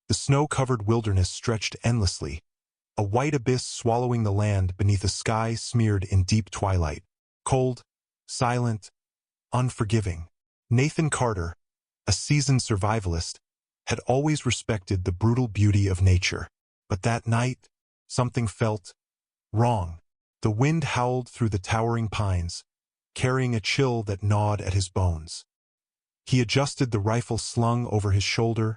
The snow-covered wilderness stretched endlessly, a white abyss swallowing the land beneath a sky smeared in deep twilight. Cold, silent, unforgiving. Nathan Carter, a seasoned survivalist, had always respected the brutal beauty of nature. But that night, something felt wrong. The wind howled through the towering pines, carrying a chill that gnawed at his bones. He adjusted the rifle slung over his shoulder,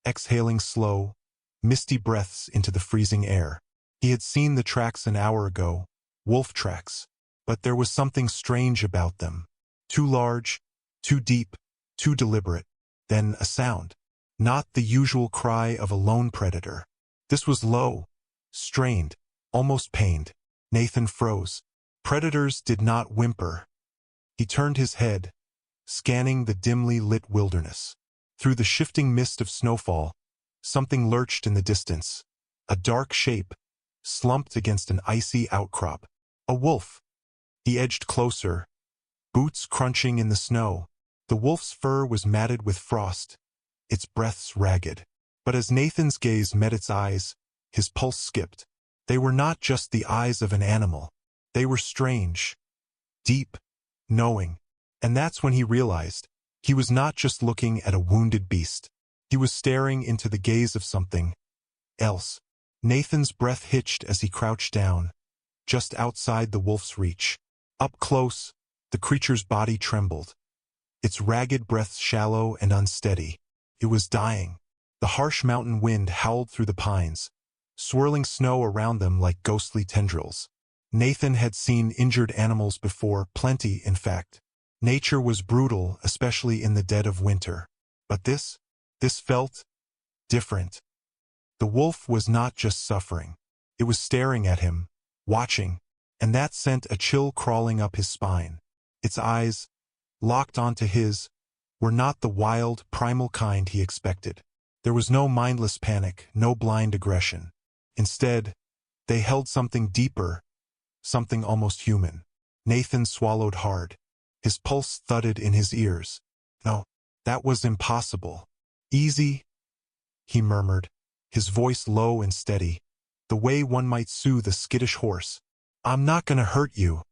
exhaling slow, misty breaths into the freezing air. He had seen the tracks an hour ago, wolf tracks, but there was something strange about them. Too large, too deep, too deliberate. Then a sound. Not the usual cry of a lone predator. This was low, strained, almost pained. Nathan froze. Predators did not whimper. He turned his head, scanning the dimly lit wilderness. Through the shifting mist of snowfall, something lurched in the distance. A dark shape, slumped against an icy outcrop. A wolf. He edged closer, boots crunching in the snow. The wolf's fur was matted with frost, its breaths ragged. But as Nathan's gaze met its eyes, his pulse skipped. They were not just the eyes of an animal. They were strange, deep, knowing. And that's when he realized he was not just looking at a wounded beast. He was staring into the gaze of something else. Nathan's breath hitched as he crouched down, just outside the wolf's reach. Up close, the creature's body trembled, its ragged breath shallow and unsteady. It was dying. The harsh mountain wind howled through the pines, swirling snow around them like ghostly tendrils. Nathan had seen injured animals before, plenty, in fact. Nature was brutal, especially in the dead of winter. But this felt different. The wolf was not just suffering. It was staring at him, watching, and that sent a chill crawling up his spine. Its eyes, locked onto his, were not the wild, primal kind he expected. There was no mindless panic, no blind aggression. Instead, they held something deeper, something almost human. Nathan swallowed hard. His pulse thudded in his ears. No, that was impossible. Easy, he murmured, his voice low and steady, the way one might soothe a skittish horse. I'm not gonna hurt you.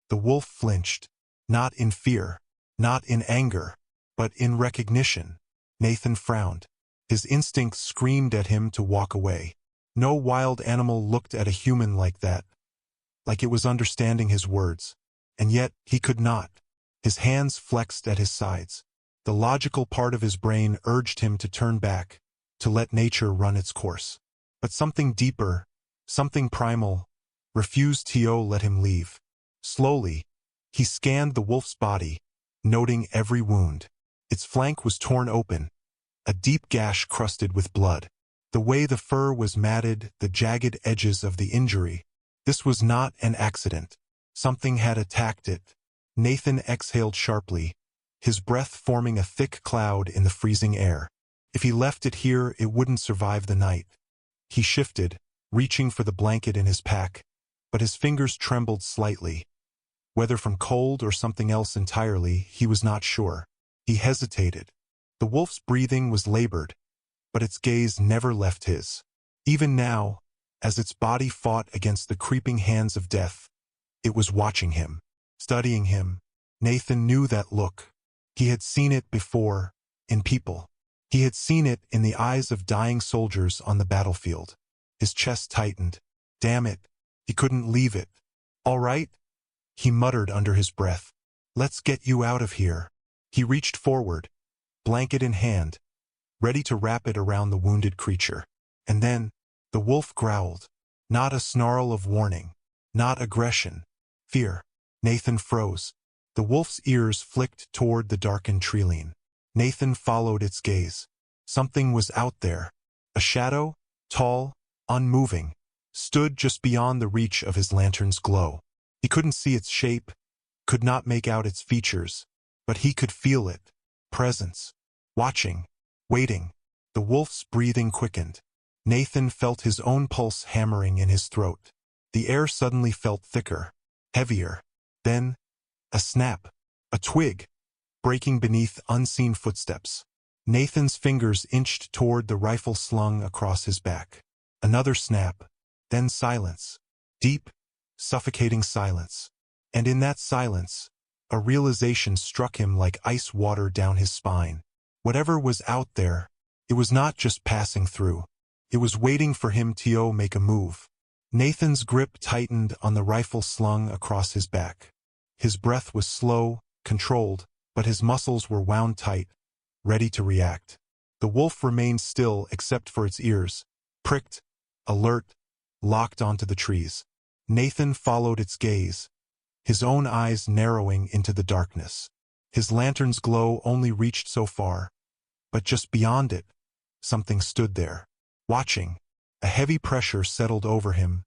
The wolf flinched, not in fear, not in anger, but in recognition. Nathan frowned. His instincts screamed at him to walk away. No wild animal looked at a human like that, like it was understanding his words. And yet, he could not. His hands flexed at his sides. The logical part of his brain urged him to turn back, to let nature run its course. But something deeper, something primal, refused to let him leave. Slowly, he scanned the wolf's body, noting every wound. Its flank was torn open, a deep gash crusted with blood. The way the fur was matted, the jagged edges of the injury. This was not an accident. Something had attacked it. Nathan exhaled sharply, his breath forming a thick cloud in the freezing air. If he left it here, it wouldn't survive the night. He shifted, reaching for the blanket in his pack, but his fingers trembled slightly. Whether from cold or something else entirely, he was not sure. He hesitated. The wolf's breathing was labored, but its gaze never left his. Even now, as its body fought against the creeping hands of death, it was watching him, studying him. Nathan knew that look. He had seen it before, in people. He had seen it in the eyes of dying soldiers on the battlefield. His chest tightened. Damn it, he couldn't leave it. All right, he muttered under his breath. Let's get you out of here. He reached forward, blanket in hand, ready to wrap it around the wounded creature. And then, the wolf growled. Not a snarl of warning, not aggression, fear. Nathan froze. The wolf's ears flicked toward the darkened treeline. Nathan followed its gaze. Something was out there. A shadow, tall, unmoving, stood just beyond the reach of his lantern's glow. He couldn't see its shape, could not make out its features, but he could feel it. Presence. Watching. Waiting. The wolf's breathing quickened. Nathan felt his own pulse hammering in his throat. The air suddenly felt thicker, heavier. Then, a snap. A twig, breaking beneath unseen footsteps. Nathan's fingers inched toward the rifle slung across his back. Another snap, then silence. Deep, suffocating silence. And in that silence, a realization struck him like ice water down his spine. Whatever was out there, it was not just passing through. It was waiting for him to make a move. Nathan's grip tightened on the rifle slung across his back. His breath was slow, controlled, but his muscles were wound tight, ready to react. The wolf remained still except for its ears, pricked, alert, locked onto the trees. Nathan followed its gaze, his own eyes narrowing into the darkness. His lantern's glow only reached so far, but just beyond it, something stood there, watching. A heavy pressure settled over him,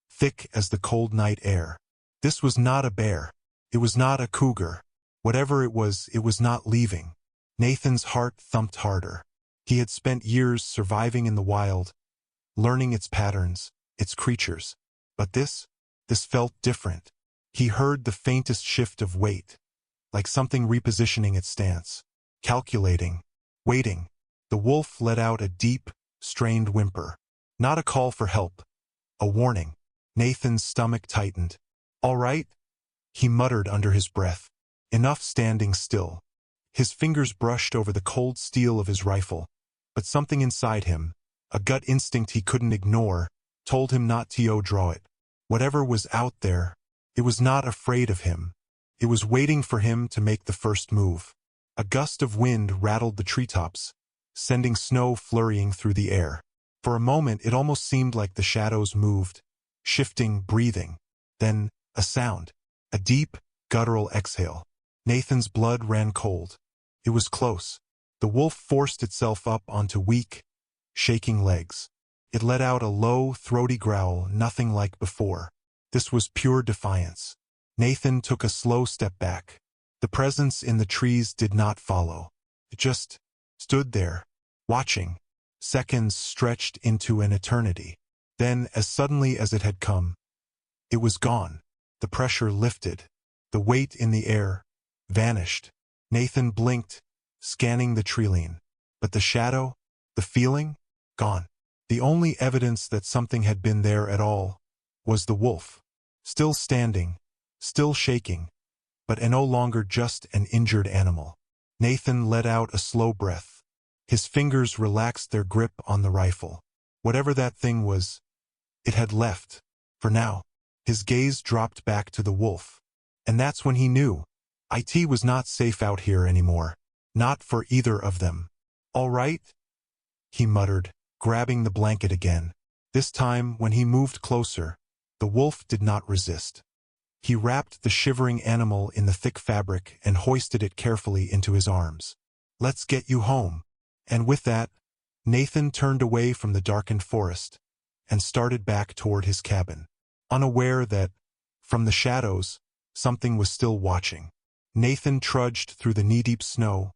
thick as the cold night air. This was not a bear. It was not a cougar. Whatever it was not leaving. Nathan's heart thumped harder. He had spent years surviving in the wild, learning its patterns, its creatures. But this felt different. He heard the faintest shift of weight, like something repositioning its stance, calculating, waiting. The wolf let out a deep, strained whimper. Not a call for help, a warning. Nathan's stomach tightened. "All right?" he muttered under his breath. Enough standing still. His fingers brushed over the cold steel of his rifle, but something inside him, a gut instinct he couldn't ignore, told him not to draw it. Whatever was out there, it was not afraid of him. It was waiting for him to make the first move. A gust of wind rattled the treetops, sending snow flurrying through the air. For a moment it almost seemed like the shadows moved, shifting, breathing. Then, a sound. A deep, guttural exhale. Nathan's blood ran cold. It was close. The wolf forced itself up onto weak, shaking legs. It let out a low, throaty growl, nothing like before. This was pure defiance. Nathan took a slow step back. The presence in the trees did not follow. It just stood there, watching. Seconds stretched into an eternity. Then, as suddenly as it had come, it was gone. The pressure lifted. The weight in the air vanished. Nathan blinked, scanning the treeline. But the shadow, the feeling, gone. The only evidence that something had been there at all was the wolf. Still standing, still shaking, but no longer just an injured animal. Nathan let out a slow breath. His fingers relaxed their grip on the rifle. Whatever that thing was, it had left. For now, his gaze dropped back to the wolf. And that's when he knew. It was not safe out here anymore. Not for either of them. "All right?" he muttered, grabbing the blanket again. This time, when he moved closer, the wolf did not resist. He wrapped the shivering animal in the thick fabric and hoisted it carefully into his arms. "Let's get you home." And with that, Nathan turned away from the darkened forest and started back toward his cabin, unaware that, from the shadows, something was still watching. Nathan trudged through the knee-deep snow,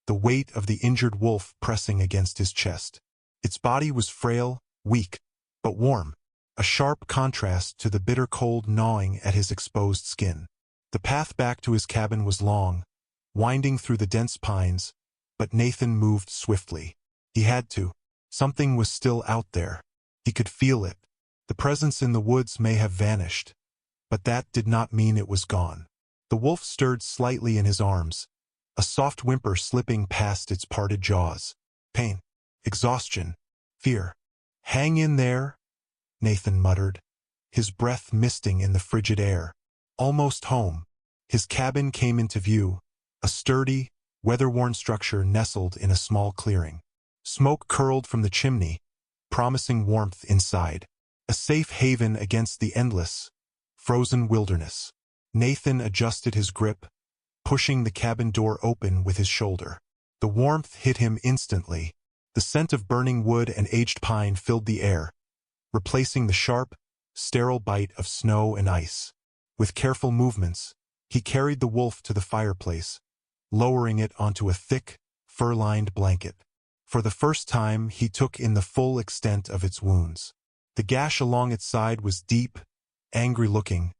the weight of the injured wolf pressing against his chest. Its body was frail, weak, but warm, a sharp contrast to the bitter cold gnawing at his exposed skin. The path back to his cabin was long, winding through the dense pines, but Nathan moved swiftly. He had to. Something was still out there. He could feel it. The presence in the woods may have vanished, but that did not mean it was gone. The wolf stirred slightly in his arms, a soft whimper slipping past its parted jaws. Pain, exhaustion, fear. "Hang in there," Nathan muttered, his breath misting in the frigid air. Almost home. His cabin came into view, a sturdy, weather-worn structure nestled in a small clearing. Smoke curled from the chimney, promising warmth inside. A safe haven against the endless, frozen wilderness. Nathan adjusted his grip, pushing the cabin door open with his shoulder. The warmth hit him instantly. The scent of burning wood and aged pine filled the air, replacing the sharp, sterile bite of snow and ice. With careful movements, he carried the wolf to the fireplace, lowering it onto a thick, fur-lined blanket. For the first time, he took in the full extent of its wounds. The gash along its side was deep, angry-looking,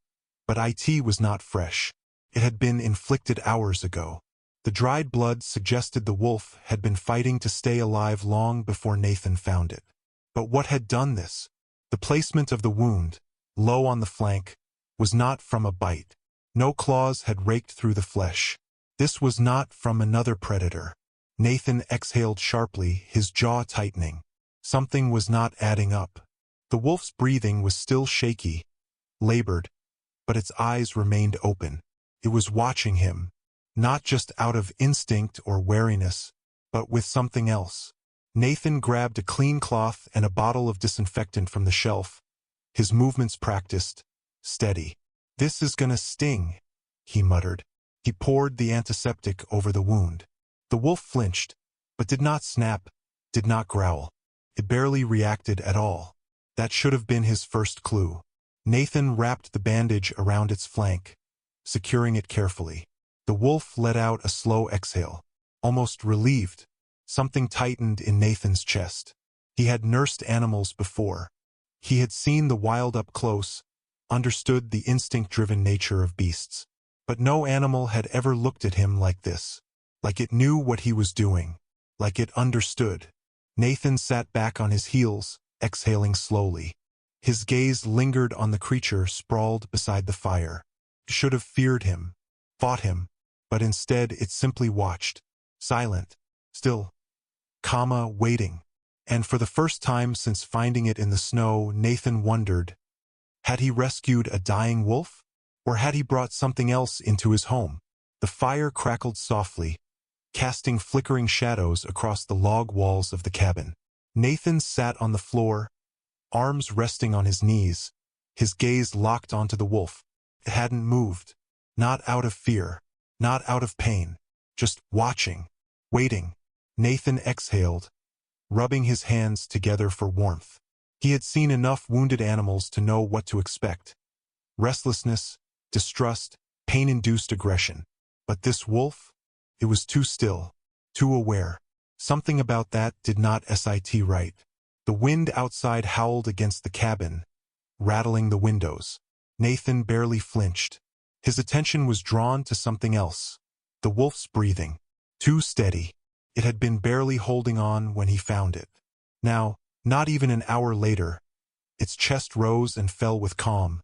but it was not fresh. It had been inflicted hours ago. The dried blood suggested the wolf had been fighting to stay alive long before Nathan found it. But what had done this? The placement of the wound, low on the flank, was not from a bite. No claws had raked through the flesh. This was not from another predator. Nathan exhaled sharply, his jaw tightening. Something was not adding up. The wolf's breathing was still shaky, labored, but its eyes remained open. It was watching him, not just out of instinct or wariness, but with something else. Nathan grabbed a clean cloth and a bottle of disinfectant from the shelf, his movements practiced, steady. "This is gonna sting," he muttered. He poured the antiseptic over the wound. The wolf flinched, but did not snap, did not growl. It barely reacted at all. That should have been his first clue. Nathan wrapped the bandage around its flank, securing it carefully. The wolf let out a slow exhale, almost relieved. Something tightened in Nathan's chest. He had nursed animals before. He had seen the wild up close, understood the instinct-driven nature of beasts. But no animal had ever looked at him like this. Like it knew what he was doing. Like it understood. Nathan sat back on his heels, exhaling slowly. His gaze lingered on the creature sprawled beside the fire. It should have feared him, fought him, but instead it simply watched, silent, still, waiting. And for the first time since finding it in the snow, Nathan wondered, had he rescued a dying wolf? Or had he brought something else into his home? The fire crackled softly, casting flickering shadows across the log walls of the cabin. Nathan sat on the floor, arms resting on his knees, his gaze locked onto the wolf. It hadn't moved, not out of fear, not out of pain, just watching, waiting. Nathan exhaled, rubbing his hands together for warmth. He had seen enough wounded animals to know what to expect. Restlessness, distrust, pain-induced aggression. But this wolf? It was too still, too aware. Something about that did not sit right. The wind outside howled against the cabin, rattling the windows. Nathan barely flinched. His attention was drawn to something else. The wolf's breathing. Too steady. It had been barely holding on when he found it. Now, not even an hour later, its chest rose and fell with calm,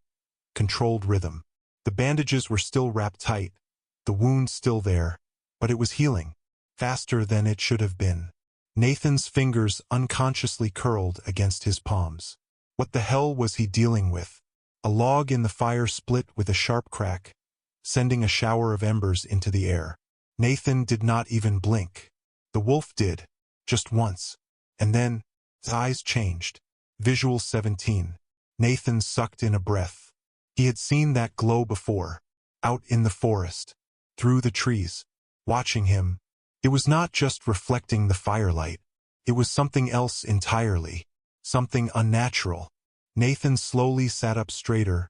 controlled rhythm. The bandages were still wrapped tight, the wound still there, but it was healing, faster than it should have been. Nathan's fingers unconsciously curled against his palms. What the hell was he dealing with? A log in the fire split with a sharp crack, sending a shower of embers into the air. Nathan did not even blink. The wolf did, just once, and then his eyes changed. Visual 17. Nathan sucked in a breath. He had seen that glow before, out in the forest, through the trees, watching him. It was not just reflecting the firelight. It was something else entirely, something unnatural. Nathan slowly sat up straighter,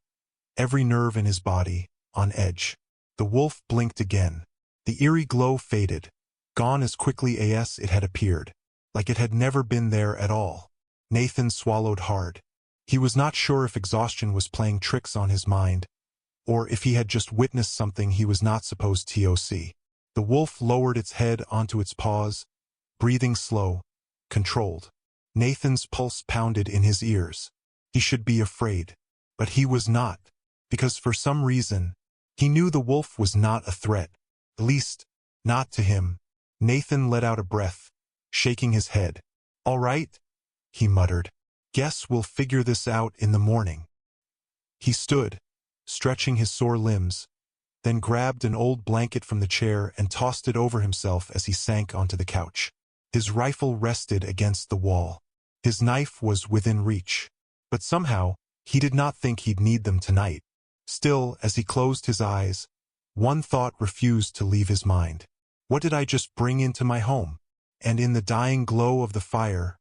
every nerve in his body on edge. The wolf blinked again. The eerie glow faded, gone as quickly as it had appeared, like it had never been there at all. Nathan swallowed hard. He was not sure if exhaustion was playing tricks on his mind, or if he had just witnessed something he was not supposed to see. The wolf lowered its head onto its paws, breathing slow, controlled. Nathan's pulse pounded in his ears. He should be afraid, but he was not, because for some reason, he knew the wolf was not a threat, at least, not to him. Nathan let out a breath, shaking his head. "All right," he muttered. "Guess we'll figure this out in the morning." He stood, stretching his sore limbs, then grabbed an old blanket from the chair and tossed it over himself as he sank onto the couch. His rifle rested against the wall. His knife was within reach. But somehow, he did not think he'd need them tonight. Still, as he closed his eyes, one thought refused to leave his mind. What did I just bring into my home? And in the dying glow of the fire,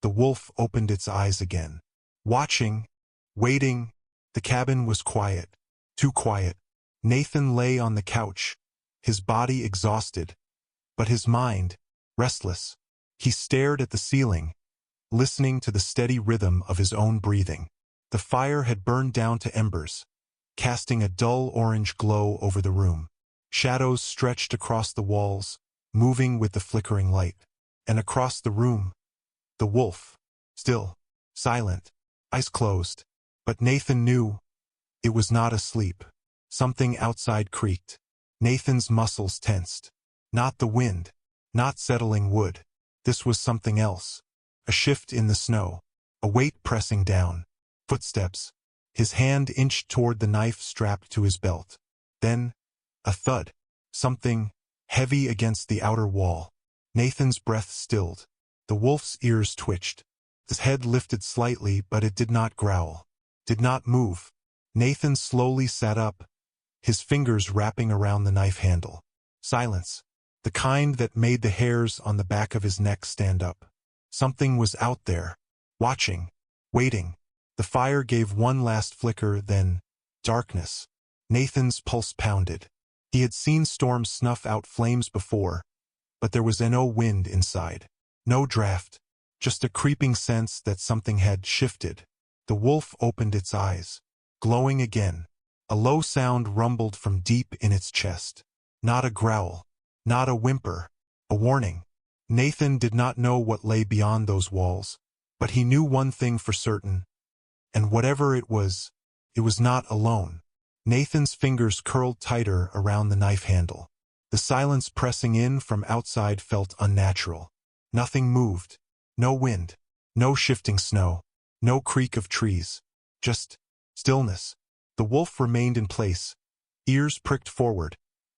the wolf opened its eyes again. Watching, waiting, the cabin was quiet. Too quiet. Nathan lay on the couch, his body exhausted, but his mind restless. He stared at the ceiling, listening to the steady rhythm of his own breathing. The fire had burned down to embers, casting a dull orange glow over the room. Shadows stretched across the walls, moving with the flickering light. And across the room, the wolf, still, silent, eyes closed. But Nathan knew it was not asleep. Something outside creaked. Nathan's muscles tensed. Not the wind, not settling wood. This was something else. A shift in the snow. A weight pressing down. Footsteps. His hand inched toward the knife strapped to his belt. Then, a thud. Something heavy against the outer wall. Nathan's breath stilled. The wolf's ears twitched. His head lifted slightly, but it did not growl. Did not move. Nathan slowly sat up, his fingers wrapping around the knife handle. Silence. The kind that made the hairs on the back of his neck stand up. Something was out there, watching, waiting. The fire gave one last flicker, then darkness. Nathan's pulse pounded. He had seen storms snuff out flames before, but there was no wind inside. No draft. Just a creeping sense that something had shifted. The wolf opened its eyes, glowing again. A low sound rumbled from deep in its chest. Not a growl. Not a whimper. A warning. Nathan did not know what lay beyond those walls, but he knew one thing for certain. And whatever it was not alone. Nathan's fingers curled tighter around the knife handle. The silence pressing in from outside felt unnatural. Nothing moved. No wind. No shifting snow. No creak of trees. Just stillness. The wolf remained in place, ears pricked forward,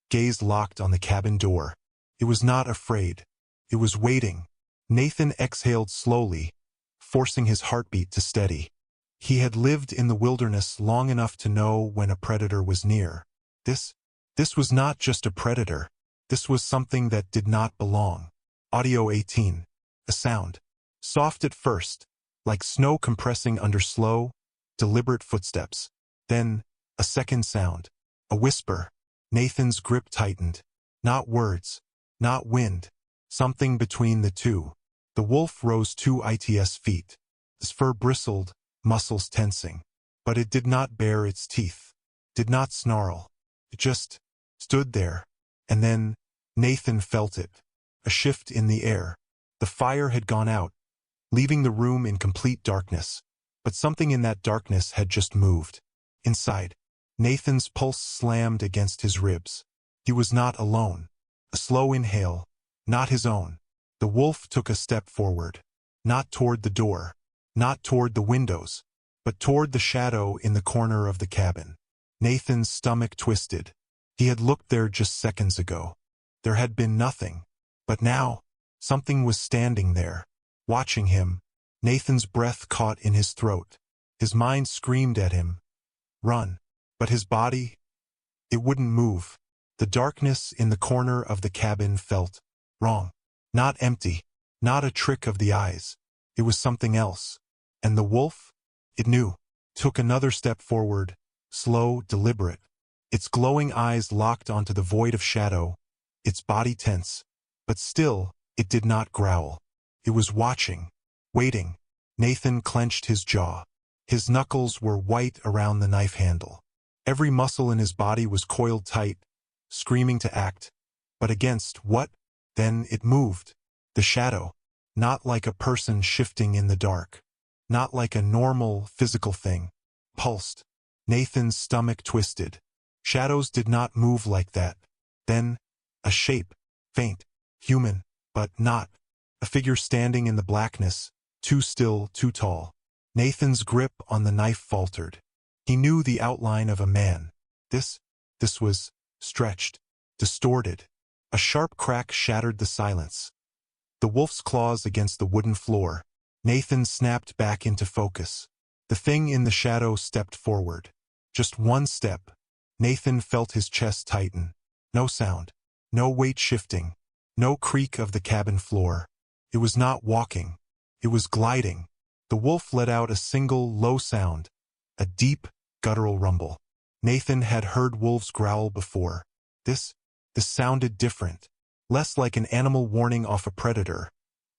gaze locked on the cabin door. It was not afraid. It was waiting. Nathan exhaled slowly, forcing his heartbeat to steady. He had lived in the wilderness long enough to know when a predator was near. This was not just a predator. This was something that did not belong. Audio 18. A sound. Soft at first, like snow compressing under slow, deliberate footsteps. Then, a second sound. A whisper. Nathan's grip tightened. Not words. Not wind. Something between the two. The wolf rose 2 feet. His fur bristled, muscles tensing. But it did not bare its teeth. Did not snarl. It just stood there. And then, Nathan felt it. A shift in the air. The fire had gone out, leaving the room in complete darkness. But something in that darkness had just moved. Inside, Nathan's pulse slammed against his ribs. He was not alone. A slow inhale, not his own. The wolf took a step forward. Not toward the door, not toward the windows, but toward the shadow in the corner of the cabin. Nathan's stomach twisted. He had looked there just seconds ago. There had been nothing. But now, something was standing there, watching him. Nathan's breath caught in his throat. His mind screamed at him, "Run." But his body, it wouldn't move. The darkness in the corner of the cabin felt wrong. Not empty. Not a trick of the eyes. It was something else. And the wolf, it knew, took another step forward, slow, deliberate. Its glowing eyes locked onto the void of shadow, its body tense. But still, it did not growl. It was watching, waiting. Nathan clenched his jaw. His knuckles were white around the knife handle. Every muscle in his body was coiled tight, screaming to act. But against what? Then it moved. The shadow. Not like a person shifting in the dark. Not like a normal, physical thing. Pulsed. Nathan's stomach twisted. Shadows did not move like that. Then, a shape. Faint. Human. But not. A figure standing in the blackness. Too still, too tall. Nathan's grip on the knife faltered. He knew the outline of a man. This was stretched, distorted. A sharp crack shattered the silence. The wolf's claws against the wooden floor. Nathan snapped back into focus. The thing in the shadow stepped forward. Just one step. Nathan felt his chest tighten. No sound. No weight shifting. No creak of the cabin floor. It was not walking. It was gliding. The wolf let out a single, low sound. A deep, guttural rumble. Nathan had heard wolves growl before. This sounded different. Less like an animal warning off a predator.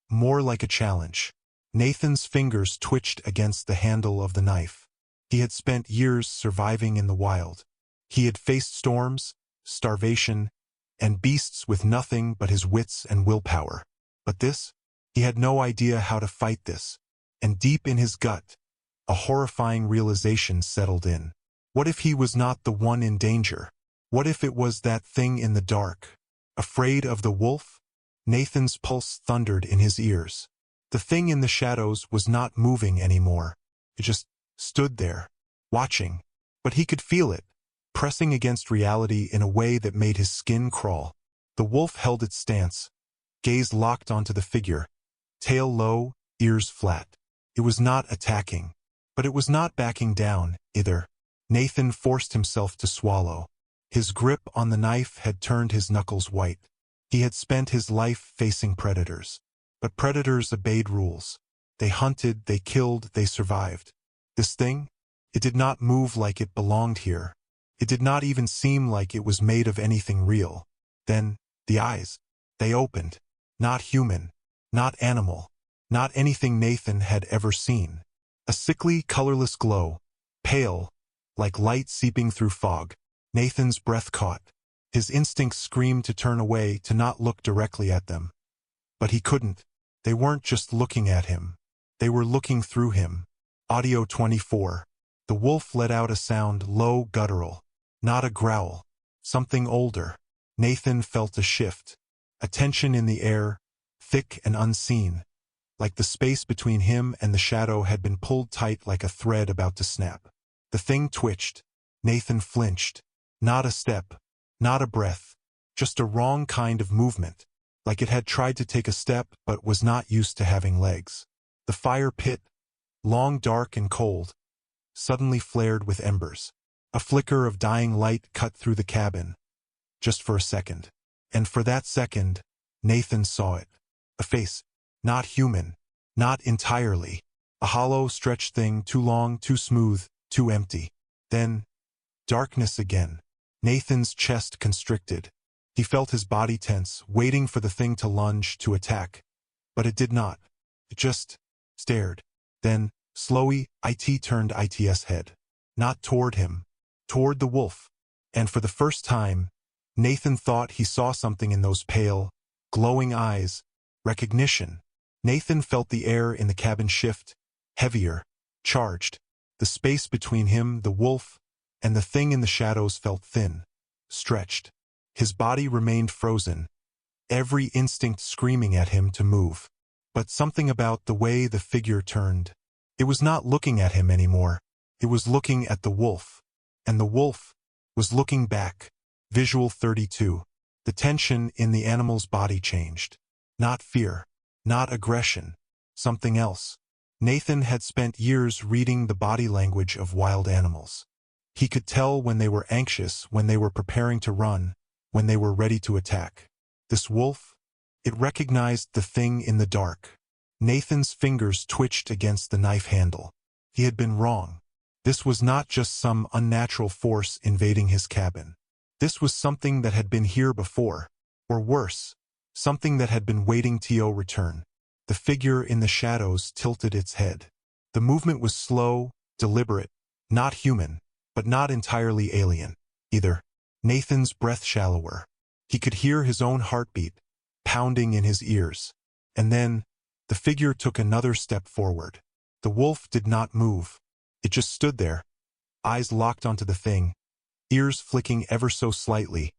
More like a challenge. Nathan's fingers twitched against the handle of the knife. He had spent years surviving in the wild. He had faced storms, starvation, and beasts with nothing but his wits and willpower. But this? He had no idea how to fight this. And deep in his gut, a horrifying realization settled in. What if he was not the one in danger? What if it was that thing in the dark? Afraid of the wolf? Nathan's pulse thundered in his ears. The thing in the shadows was not moving anymore. It just stood there, watching. But he could feel it, pressing against reality in a way that made his skin crawl. The wolf held its stance, gaze locked onto the figure, tail low, ears flat. It was not attacking, but it was not backing down, either. Nathan forced himself to swallow. His grip on the knife had turned his knuckles white. He had spent his life facing predators. But predators obeyed rules. They hunted, they killed, they survived. This thing? It did not move like it belonged here. It did not even seem like it was made of anything real. Then, the eyes. They opened. Not human. Not animal. Not anything Nathan had ever seen. A sickly, colorless glow. Pale, like light seeping through fog. Nathan's breath caught. His instincts screamed to turn away, to not look directly at them. But he couldn't. They weren't just looking at him. They were looking through him. Audio 24. The wolf let out a sound, low, guttural. Not a growl. Something older. Nathan felt a shift. A tension in the air, thick and unseen. Like the space between him and the shadow had been pulled tight like a thread about to snap. The thing twitched. Nathan flinched. Not a step. Not a breath. Just a wrong kind of movement. Like it had tried to take a step but was not used to having legs. The fire pit, long dark and cold, suddenly flared with embers. A flicker of dying light cut through the cabin. Just for a second. And for that second, Nathan saw it. A face. Not human. Not entirely. A hollow, stretched thing, too long, too smooth, too empty. Then, darkness again. Nathan's chest constricted. He felt his body tense, waiting for the thing to lunge, to attack. But it did not. It just stared. Then, slowly, it turned its head. Not toward him. Toward the wolf. And for the first time, Nathan thought he saw something in those pale, glowing eyes. Recognition. Nathan felt the air in the cabin shift, heavier, charged. The space between him, the wolf, and the thing in the shadows felt thin, stretched. His body remained frozen, every instinct screaming at him to move. But something about the way the figure turned. It was not looking at him anymore. It was looking at the wolf. And the wolf was looking back. Visual 32. The tension in the animal's body changed. Not fear. Not aggression. Something else. Nathan had spent years reading the body language of wild animals. He could tell when they were anxious, when they were preparing to run, when they were ready to attack. This wolf? It recognized the thing in the dark. Nathan's fingers twitched against the knife handle. He had been wrong. This was not just some unnatural force invading his cabin. This was something that had been here before. Or worse, something that had been waiting to return. The figure in the shadows tilted its head. The movement was slow, deliberate, not human, but not entirely alien, either. Nathan's breath shallower. He could hear his own heartbeat, pounding in his ears. And then, the figure took another step forward. The wolf did not move. It just stood there, eyes locked onto the thing, ears flicking ever so slightly,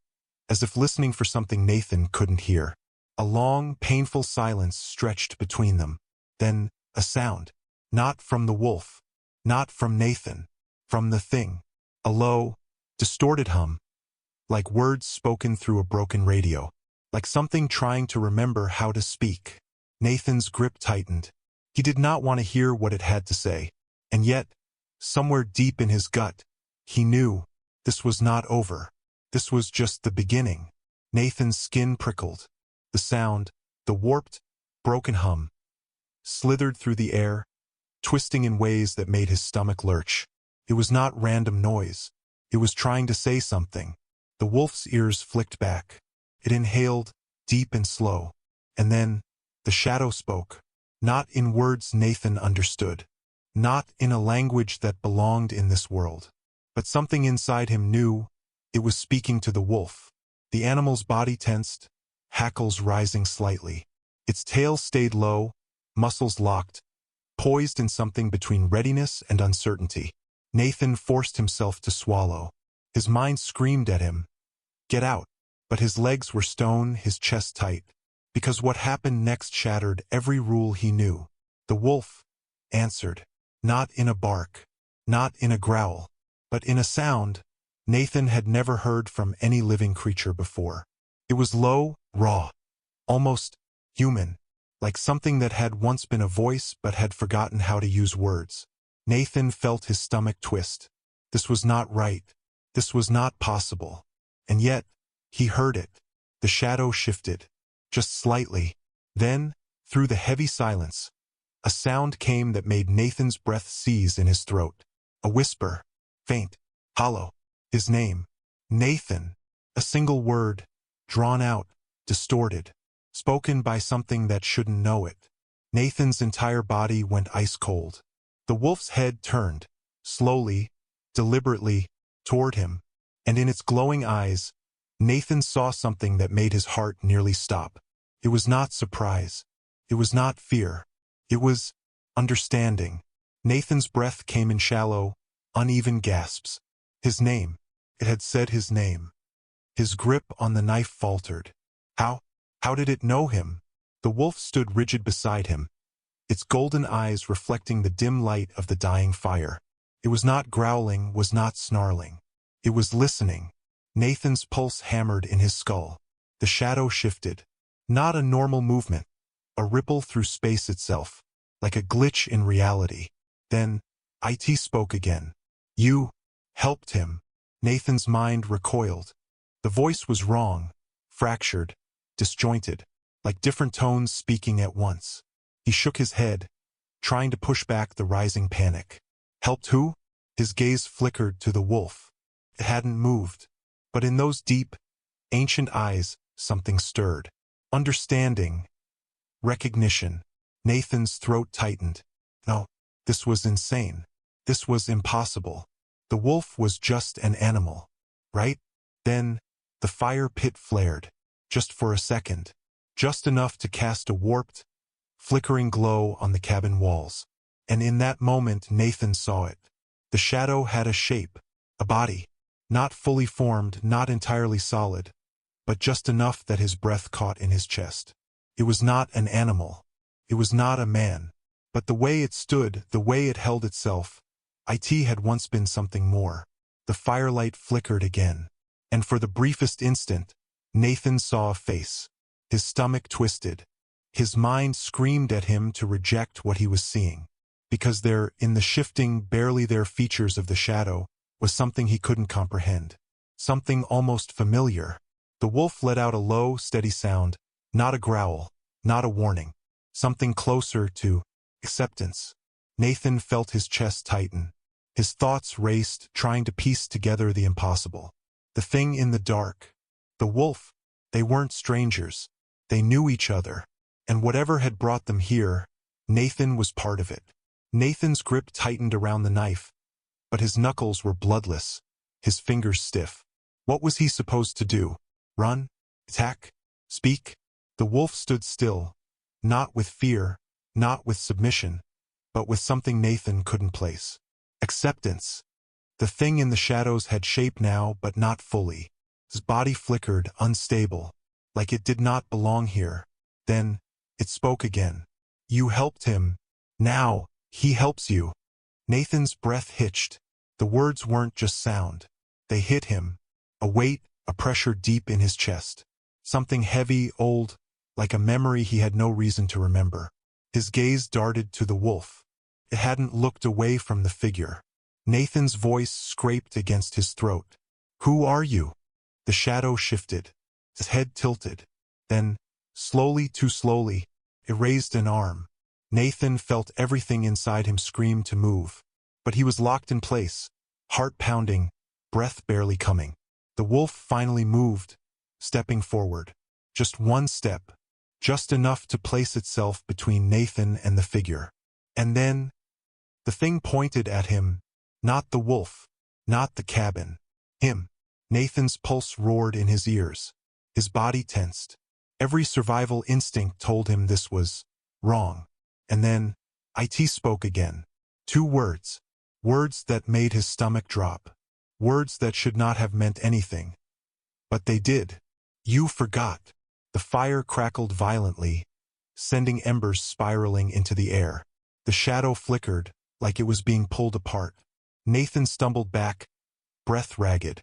as if listening for something Nathan couldn't hear. A long, painful silence stretched between them. Then, a sound. Not from the wolf. Not from Nathan. From the thing. A low, distorted hum. Like words spoken through a broken radio. Like something trying to remember how to speak. Nathan's grip tightened. He did not want to hear what it had to say. And yet, somewhere deep in his gut, he knew this was not over. This was just the beginning. Nathan's skin prickled. The sound, the warped, broken hum, slithered through the air, twisting in ways that made his stomach lurch. It was not random noise. It was trying to say something. The wolf's ears flicked back. It inhaled, deep and slow. And then, the shadow spoke. Not in words Nathan understood. Not in a language that belonged in this world. But something inside him knew, It was speaking to the wolf. The animal's body tensed, hackles rising slightly. Its tail stayed low, muscles locked, poised in something between readiness and uncertainty. Nathan forced himself to swallow. His mind screamed at him, "Get out!" But his legs were stone, his chest tight, because what happened next shattered every rule he knew. The wolf answered, not in a bark, not in a growl, but in a sound Nathan had never heard from any living creature before. It was low, raw, almost human, like something that had once been a voice but had forgotten how to use words. Nathan felt his stomach twist. This was not right. This was not possible. And yet, he heard it. The shadow shifted, just slightly. Then, through the heavy silence, a sound came that made Nathan's breath seize in his throat. A whisper, faint, hollow. His name, Nathan. A single word, drawn out, distorted, spoken by something that shouldn't know it. Nathan's entire body went ice cold. The wolf's head turned, slowly, deliberately, toward him, and in its glowing eyes, Nathan saw something that made his heart nearly stop. It was not surprise. It was not fear. It was understanding. Nathan's breath came in shallow, uneven gasps. His name. It had said his name. His grip on the knife faltered. How did it know him? The wolf stood rigid beside him, its golden eyes reflecting the dim light of the dying fire. It was not growling, was not snarling. It was listening. Nathan's pulse hammered in his skull. The shadow shifted. Not a normal movement, a ripple through space itself, like a glitch in reality. Then, it spoke again. You helped him. Nathan's mind recoiled. The voice was wrong, fractured, disjointed, like different tones speaking at once. He shook his head, trying to push back the rising panic. Helped who? His gaze flickered to the wolf. It hadn't moved, but in those deep, ancient eyes, something stirred. Understanding. Recognition. Nathan's throat tightened. No, this was insane. This was impossible. The wolf was just an animal, right? Then, the fire pit flared, just for a second, just enough to cast a warped, flickering glow on the cabin walls. And in that moment Nathan saw it. The shadow had a shape, a body, not fully formed, not entirely solid, but just enough that his breath caught in his chest. It was not an animal. It was not a man. But the way it stood, the way it held itself, it had once been something more. The firelight flickered again, and for the briefest instant, Nathan saw a face. His stomach twisted. His mind screamed at him to reject what he was seeing, because there, in the shifting, barely there features of the shadow, was something he couldn't comprehend. Something almost familiar. The wolf let out a low, steady sound, not a growl, not a warning. Something closer to acceptance. Nathan felt his chest tighten. His thoughts raced, trying to piece together the impossible. The thing in the dark. The wolf. They weren't strangers. They knew each other. And whatever had brought them here, Nathan was part of it. Nathan's grip tightened around the knife, but his knuckles were bloodless, his fingers stiff. What was he supposed to do? Run? Attack? Speak? The wolf stood still, not with fear, not with submission, but with something Nathan couldn't place. Acceptance. The thing in the shadows had shape now, but not fully. His body flickered, unstable, like it did not belong here. Then, it spoke again. You helped him. Now, he helps you. Nathan's breath hitched. The words weren't just sound. They hit him. A weight, a pressure deep in his chest. Something heavy, old, like a memory he had no reason to remember. His gaze darted to the wolf. It hadn't looked away from the figure. Nathan's voice scraped against his throat. Who are you? The shadow shifted. His head tilted. Then, slowly, too slowly, it raised an arm. Nathan felt everything inside him scream to move. But he was locked in place, heart pounding, breath barely coming. The wolf finally moved, stepping forward. Just one step. Just enough to place itself between Nathan and the figure. And then, the thing pointed at him. Not the wolf. Not the cabin. Him. Nathan's pulse roared in his ears. His body tensed. Every survival instinct told him this was wrong. And then, IT spoke again. 2 words. Words that made his stomach drop. Words that should not have meant anything. But they did. You forgot. The fire crackled violently, sending embers spiraling into the air. The shadow flickered, like it was being pulled apart. Nathan stumbled back, breath ragged.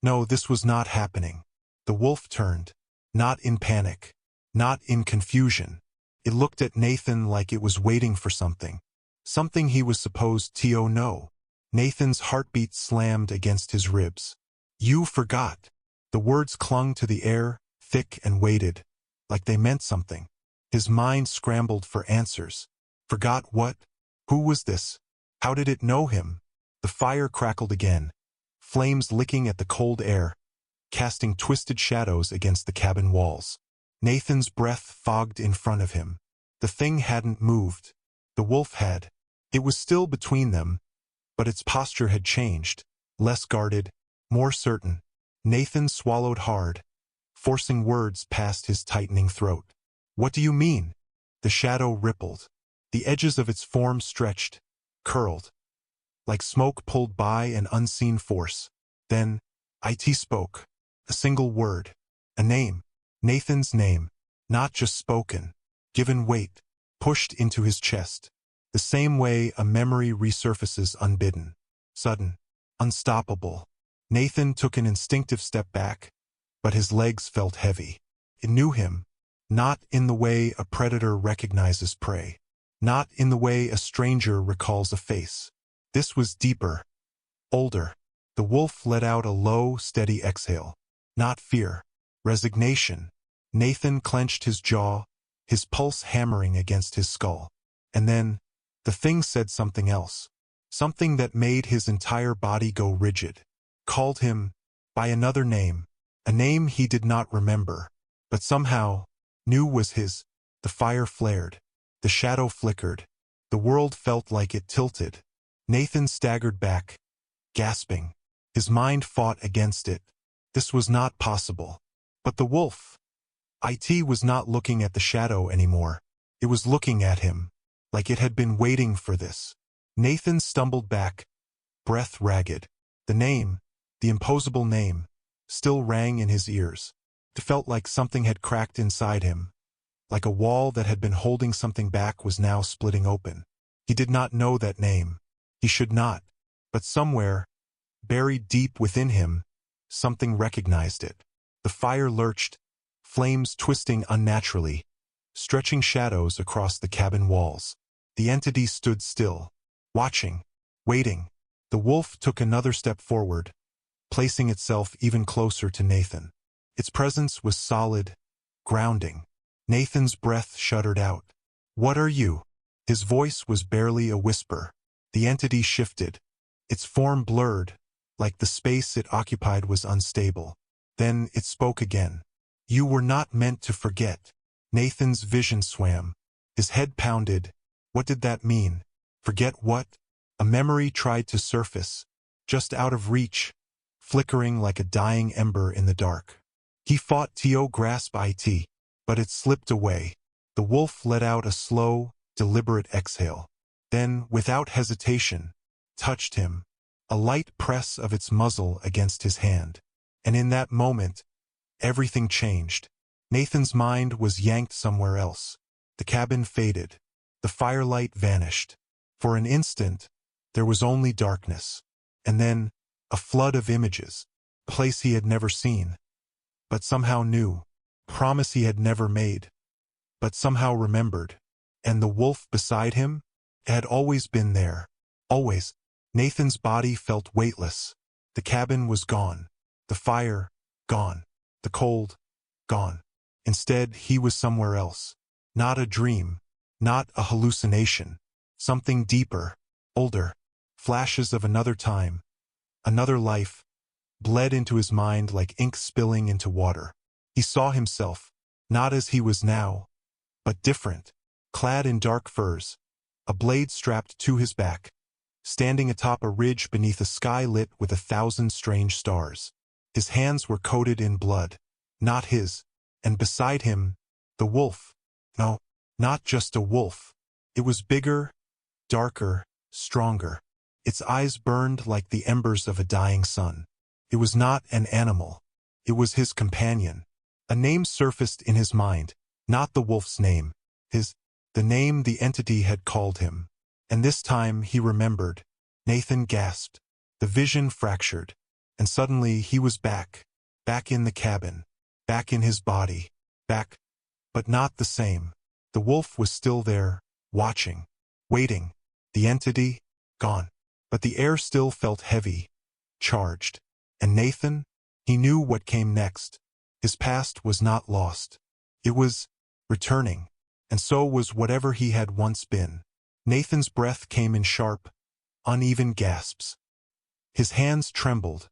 No, this was not happening. The wolf turned, not in panic, not in confusion. It looked at Nathan like it was waiting for something. Something he was supposed to know. Nathan's heartbeat slammed against his ribs. You forgot. The words clung to the air, thick and weighted, like they meant something. His mind scrambled for answers. Forgot what? Who was this? How did it know him? The fire crackled again, flames licking at the cold air, casting twisted shadows against the cabin walls. Nathan's breath fogged in front of him. The thing hadn't moved. The wolf had. It was still between them, but its posture had changed, less guarded, more certain. Nathan swallowed hard, forcing words past his tightening throat. What do you mean? The shadow rippled. The edges of its form stretched, curled, like smoke pulled by an unseen force. Then, IT spoke. A single word. A name. Nathan's name. Not just spoken. Given weight. Pushed into his chest. The same way a memory resurfaces unbidden. Sudden. Unstoppable. Nathan took an instinctive step back, but his legs felt heavy. It knew him. Not in the way a predator recognizes prey. Not in the way a stranger recalls a face. This was deeper. Older. The wolf let out a low, steady exhale. Not fear. Resignation. Nathan clenched his jaw, his pulse hammering against his skull. And then, the thing said something else. Something that made his entire body go rigid. Called him by another name. A name he did not remember, but somehow knew was his. The fire flared. The shadow flickered. The world felt like it tilted. Nathan staggered back, gasping. His mind fought against it. This was not possible. But the wolf. IT was not looking at the shadow anymore. It was looking at him, like it had been waiting for this. Nathan stumbled back, breath ragged. The name, the imposable name, still rang in his ears. It felt like something had cracked inside him, like a wall that had been holding something back was now splitting open. He did not know that name. He should not. But somewhere, buried deep within him, something recognized it. The fire lurched, flames twisting unnaturally, stretching shadows across the cabin walls. The entity stood still, watching, waiting. The wolf took another step forward, placing itself even closer to Nathan. Its presence was solid, grounding. Nathan's breath shuddered out. What are you? His voice was barely a whisper. The entity shifted. Its form blurred, like the space it occupied was unstable. Then it spoke again. You were not meant to forget. Nathan's vision swam. His head pounded. What did that mean? Forget what? A memory tried to surface, just out of reach, flickering like a dying ember in the dark. He fought to grasp it, but it slipped away. The wolf let out a slow, deliberate exhale. Then, without hesitation, touched him, a light press of its muzzle against his hand. And in that moment, everything changed. Nathan's mind was yanked somewhere else. The cabin faded. The firelight vanished. For an instant, there was only darkness. And then, a flood of images. A place he had never seen, but somehow knew. Promise he had never made, but somehow remembered. And the wolf beside him? It had always been there. Always. Nathan's body felt weightless. The cabin was gone. The fire, gone. The cold, gone. Instead, he was somewhere else. Not a dream. Not a hallucination. Something deeper, older. Flashes of another time, another life, bled into his mind like ink spilling into water. He saw himself, not as he was now, but different. Clad in dark furs, a blade strapped to his back, standing atop a ridge beneath a sky lit with 1,000 strange stars. His hands were coated in blood. Not his. And beside him, the wolf. No, not just a wolf. It was bigger, darker, stronger. Its eyes burned like the embers of a dying sun. It was not an animal. It was his companion. A name surfaced in his mind, not the wolf's name. The name the entity had called him. And this time he remembered. Nathan gasped. The vision fractured. And suddenly he was back. Back in the cabin. Back in his body. Back. But not the same. The wolf was still there, watching. Waiting. The entity, gone. But the air still felt heavy. Charged. And Nathan? He knew what came next. His past was not lost. It was returning. And so was whatever he had once been. Nathan's breath came in sharp, uneven gasps. His hands trembled,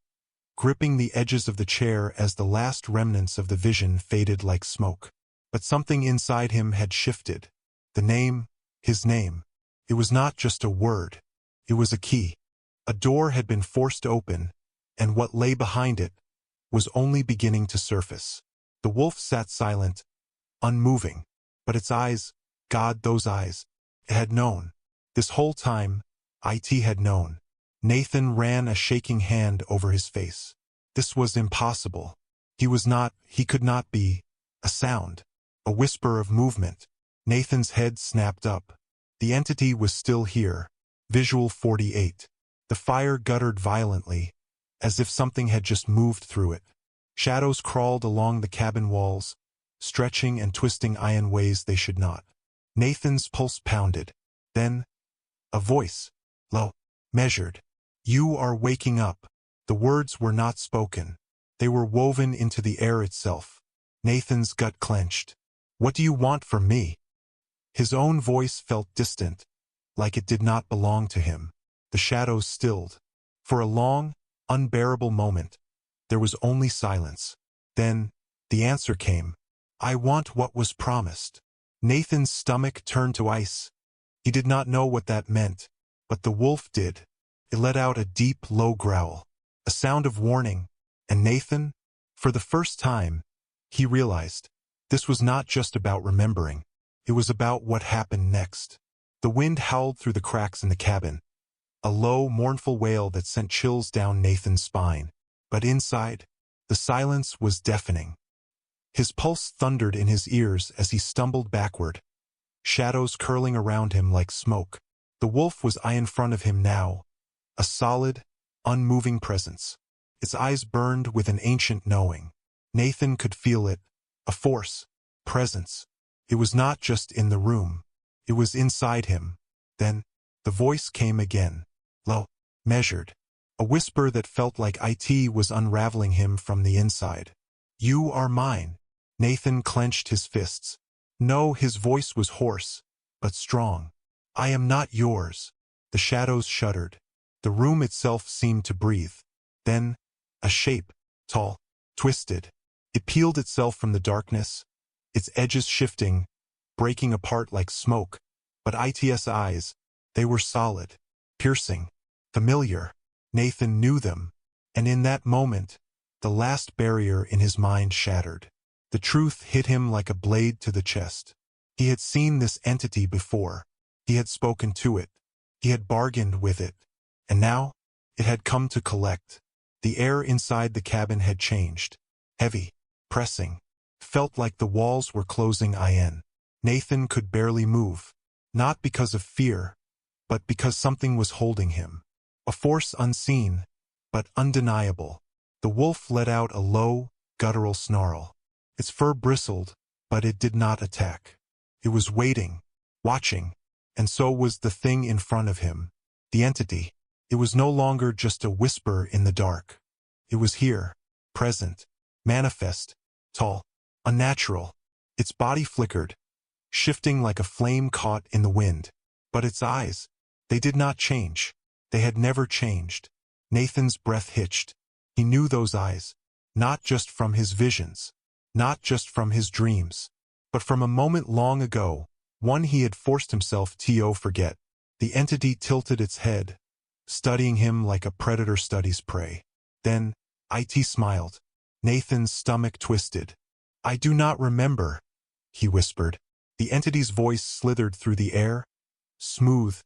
gripping the edges of the chair as the last remnants of the vision faded like smoke. But something inside him had shifted. The name, his name. It was not just a word. It was a key. A door had been forced open, and what lay behind it was only beginning to surface. The wolf sat silent, unmoving. But its eyes, God, those eyes, it had known. This whole time, it had known. Nathan ran a shaking hand over his face. This was impossible. He could not be. A sound. A whisper of movement. Nathan's head snapped up. The entity was still here. Visual 48. The fire guttered violently, as if something had just moved through it. Shadows crawled along the cabin walls, stretching and twisting in ways they should not. Nathan's pulse pounded. Then, a voice, low, measured. You are waking up. The words were not spoken. They were woven into the air itself. Nathan's gut clenched. What do you want from me? His own voice felt distant, like it did not belong to him. The shadows stilled. For a long, unbearable moment, there was only silence. Then, the answer came. I want what was promised. Nathan's stomach turned to ice. He did not know what that meant, but the wolf did. It let out a deep, low growl, a sound of warning, and Nathan, for the first time, he realized this was not just about remembering. It was about what happened next. The wind howled through the cracks in the cabin, a low, mournful wail that sent chills down Nathan's spine. But inside, the silence was deafening. His pulse thundered in his ears as he stumbled backward, shadows curling around him like smoke. The wolf was in front of him now, a solid, unmoving presence. Its eyes burned with an ancient knowing. Nathan could feel it, a force, presence. It was not just in the room. It was inside him. Then, the voice came again, low, measured, a whisper that felt like it was unraveling him from the inside. You are mine. Nathan clenched his fists. No, his voice was hoarse, but strong. I am not yours. The shadows shuddered. The room itself seemed to breathe. Then, a shape, tall, twisted. It peeled itself from the darkness, its edges shifting, breaking apart like smoke. But its eyes, they were solid, piercing, familiar. Nathan knew them, and in that moment, the last barrier in his mind shattered. The truth hit him like a blade to the chest. He had seen this entity before. He had spoken to it. He had bargained with it. And now, it had come to collect. The air inside the cabin had changed. Heavy, pressing. Felt like the walls were closing in. Nathan could barely move. Not because of fear, but because something was holding him. A force unseen, but undeniable. The wolf let out a low, guttural snarl. Its fur bristled, but it did not attack. It was waiting, watching, and so was the thing in front of him. The entity. It was no longer just a whisper in the dark. It was here, present, manifest, tall, unnatural. Its body flickered, shifting like a flame caught in the wind. But its eyes, they did not change. They had never changed. Nathan's breath hitched. He knew those eyes, not just from his visions, not just from his dreams, but from a moment long ago, one he had forced himself to forget. The entity tilted its head, studying him like a predator studies prey. Then, It smiled. Nathan's stomach twisted. I do not remember, he whispered. The entity's voice slithered through the air, smooth,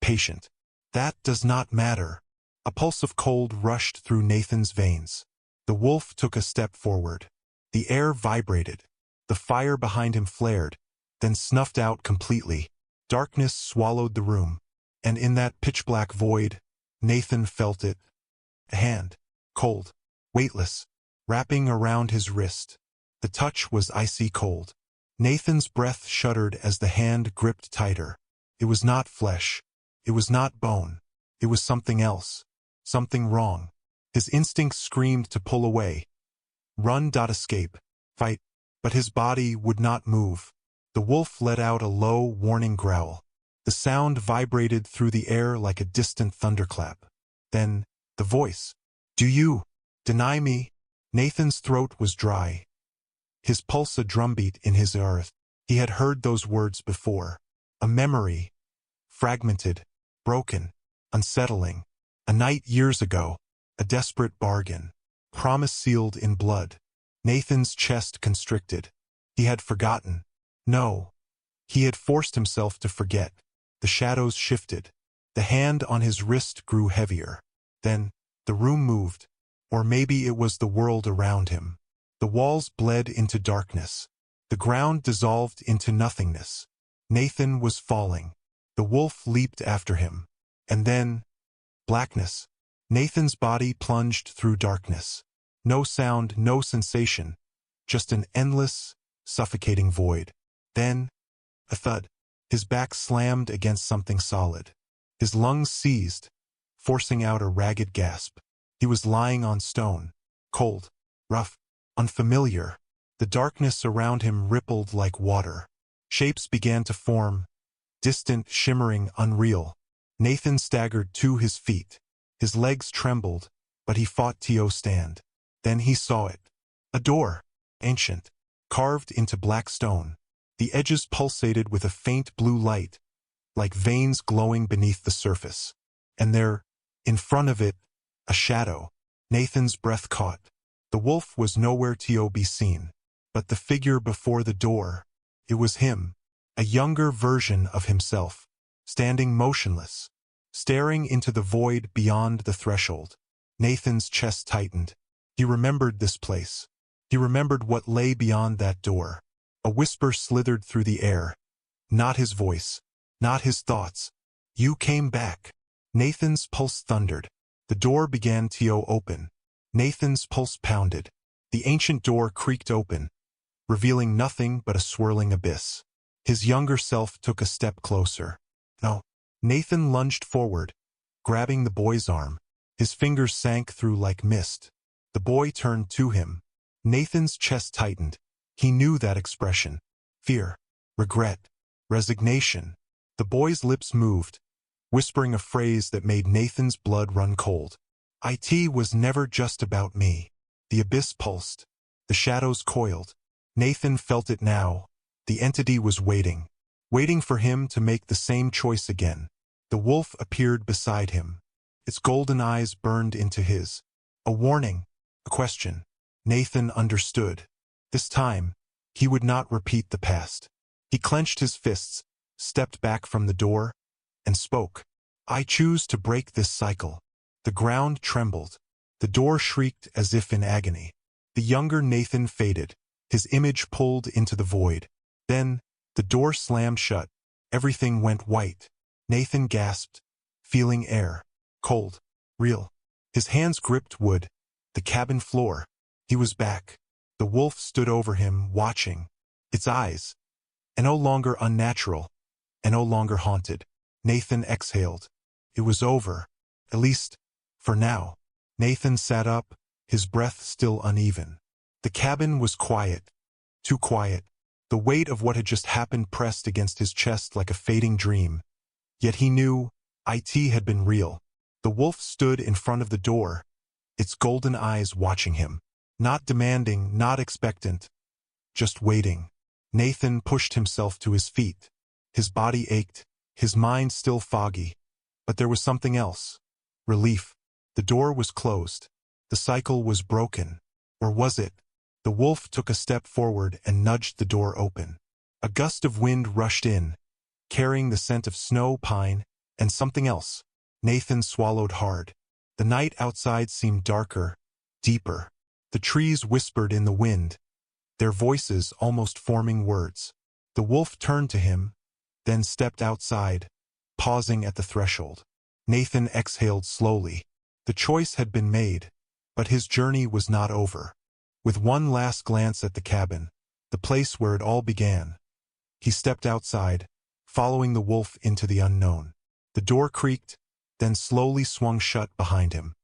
patient. That does not matter. A pulse of cold rushed through Nathan's veins. The wolf took a step forward. The air vibrated. The fire behind him flared, then snuffed out completely. Darkness swallowed the room, and in that pitch-black void, Nathan felt it. A hand, cold, weightless, wrapping around his wrist. The touch was icy cold. Nathan's breath shuddered as the hand gripped tighter. It was not flesh. It was not bone. It was something else. Something wrong. His instincts screamed to pull away. Run. Escape. Fight. But his body would not move. The wolf let out a low, warning growl. The sound vibrated through the air like a distant thunderclap. Then, the voice. Do you deny me? Nathan's throat was dry. His pulse a drumbeat in his earth. He had heard those words before. A memory. Fragmented. Broken. Unsettling. A night years ago. A desperate bargain. Promise sealed in blood. Nathan's chest constricted. He had forgotten. No. He had forced himself to forget. The shadows shifted. The hand on his wrist grew heavier. Then, the room moved. Or maybe it was the world around him. The walls bled into darkness. The ground dissolved into nothingness. Nathan was falling. The wolf leaped after him. And then, blackness. Nathan's body plunged through darkness. No sound, no sensation. Just an endless, suffocating void. Then, a thud. His back slammed against something solid. His lungs seized, forcing out a ragged gasp. He was lying on stone. Cold, rough, unfamiliar. The darkness around him rippled like water. Shapes began to form, distant, shimmering, unreal. Nathan staggered to his feet. His legs trembled, but he fought to stand. Then he saw it. A door, ancient, carved into black stone. The edges pulsated with a faint blue light, like veins glowing beneath the surface. And there, in front of it, a shadow. Nathan's breath caught. The wolf was nowhere to be seen. But the figure before the door, it was him, a younger version of himself, standing motionless, staring into the void beyond the threshold. Nathan's chest tightened. He remembered this place. He remembered what lay beyond that door. A whisper slithered through the air. Not his voice. Not his thoughts. You came back. Nathan's pulse thundered. The door began to open. Nathan's pulse pounded. The ancient door creaked open, revealing nothing but a swirling abyss. His younger self took a step closer. No. Nathan lunged forward, grabbing the boy's arm. His fingers sank through like mist. The boy turned to him. Nathan's chest tightened. He knew that expression. Fear, regret, resignation. The boy's lips moved, whispering a phrase that made Nathan's blood run cold. It was never just about me. The abyss pulsed. The shadows coiled. Nathan felt it now. The entity was waiting. Waiting for him to make the same choice again. The wolf appeared beside him. Its golden eyes burned into his. A warning. A question. Nathan understood. This time, he would not repeat the past. He clenched his fists, stepped back from the door, and spoke. I choose to break this cycle. The ground trembled. The door shrieked as if in agony. The younger Nathan faded, his image pulled into the void. Then, the door slammed shut. Everything went white. Nathan gasped, feeling air. Cold. Real. His hands gripped wood. The cabin floor. He was back. The wolf stood over him, watching. Its eyes, and no longer unnatural, and no longer haunted. Nathan exhaled. It was over. At least, for now. Nathan sat up, his breath still uneven. The cabin was quiet. Too quiet. The weight of what had just happened pressed against his chest like a fading dream. Yet he knew, it had been real. The wolf stood in front of the door, its golden eyes watching him. Not demanding, not expectant. Just waiting. Nathan pushed himself to his feet. His body ached, his mind still foggy. But there was something else. Relief. The door was closed. The cycle was broken. Or was it? The wolf took a step forward and nudged the door open. A gust of wind rushed in, carrying the scent of snow, pine, and something else. Nathan swallowed hard. The night outside seemed darker, deeper. The trees whispered in the wind, their voices almost forming words. The wolf turned to him, then stepped outside, pausing at the threshold. Nathan exhaled slowly. The choice had been made, but his journey was not over. With one last glance at the cabin, the place where it all began, he stepped outside, following the wolf into the unknown. The door creaked, then slowly swung shut behind him.